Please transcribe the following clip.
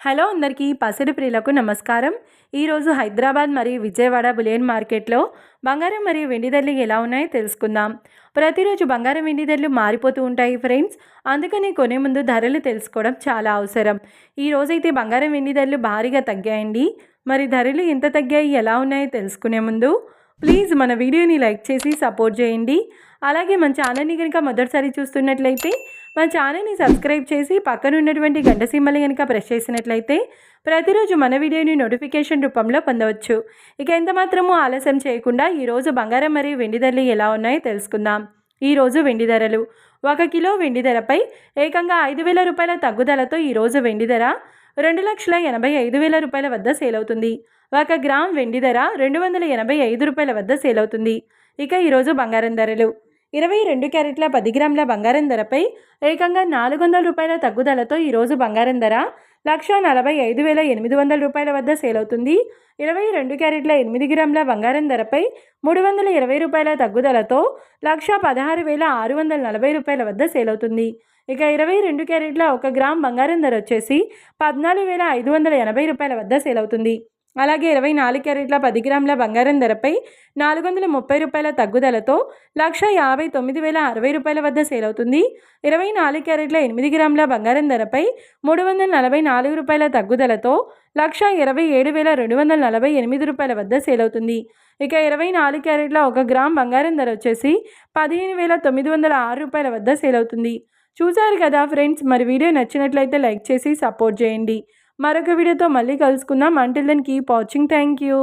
Hello అందరికీ పసిడి ప్రియులకు నమస్కారం. ఈరోజు హైదరాబాద్ మరియు విజయవాడ బులియన్ మార్కెట్లో బంగారం మరియు వెండి ధరలు ఎలా ఉన్నాయో తెలుసుకుందాం. ప్రతిరోజు బంగారం వెండి ధరలు మారిపోతూ ఉంటాయి ఫ్రెండ్స్. అందుకని కొనే ముందు ధరలు తెలుసుకోవడం చాలా అవసరం. ఈరోజైతే బంగారం వెండి ధరలు భారీగా తగ్గాయండి. మరి ధరలు ఎంత తగ్గాయి, ఎలా ఉన్నాయో తెలుసుకునే ముందు ప్లీజ్ మన వీడియోని లైక్ చేసి సపోర్ట్ చేయండి. అలాగే మన ఛానల్ని కనుక మొదటిసారి చూస్తున్నట్లయితే మన ఛానల్ని సబ్స్క్రైబ్ చేసి పక్కన ఉన్నటువంటి గంట సింబల్ని కనుక ప్రెస్ చేసినట్లయితే ప్రతిరోజు మన వీడియోని నోటిఫికేషన్ రూపంలో పొందవచ్చు. ఇక ఎంత మాత్రమూ ఆలస్యం చేయకుండా ఈరోజు బంగారం మరియు వెండి ధరలు ఎలా ఉన్నాయో తెలుసుకుందాం. ఈరోజు వెండి ధరలు 1 కిలో వెండి ధరపై ఏకంగా 5,000 రూపాయల తగ్గుదలతో ఈరోజు వెండి ధర 2,85,000 రూపాయల వద్ద సేల్ అవుతుంది. 1 గ్రామ్ వెండి ధర 285 రూపాయల వద్ద సేల్ అవుతుంది. ఇక ఈరోజు బంగారం ధరలు 22 క్యారెట్ల 10 గ్రాముల బంగారం ధరపై ఏకంగా 400 రూపాయల తగ్గుదలతో ఈరోజు బంగారం ధర 1,45,800 రూపాయల వద్ద సేల్ అవుతుంది. 22 క్యారెట్ల 8 గ్రాముల బంగారం ధరపై 320 రూపాయల తగ్గుదలతో 1,16,640 రూపాయల వద్ద సేల్ అవుతుంది. ఇక 22 క్యారెట్ల 1 గ్రామ్ బంగారం ధర వచ్చేసి 14,580 రూపాయల వద్ద సేల్ అవుతుంది. అలాగే 24 క్యారెట్ల 10 గ్రాముల బంగారం ధరపై 430 రూపాయల తగ్గుదలతో 1,59,060 రూపాయల వద్ద సేల్ అవుతుంది. 24 క్యారెట్ల 8 గ్రాముల బంగారం ధరపై 344 రూపాయల తగ్గుదలతో 1,27,248 రూపాయల వద్ద సేల్ అవుతుంది. ఇక 24 క్యారెట్ల 1 గ్రామ్ బంగారం ధర వచ్చేసి 15,906 రూపాయల వద్ద సేల్ అవుతుంది. చూశారు కదా ఫ్రెండ్స్, మరి వీడియో నచ్చినట్లయితే లైక్ చేసి సపోర్ట్ చేయండి. మరొక వీడియోతో మళ్ళీ కలుసుకుందాం. Until then keep watching. Thank you.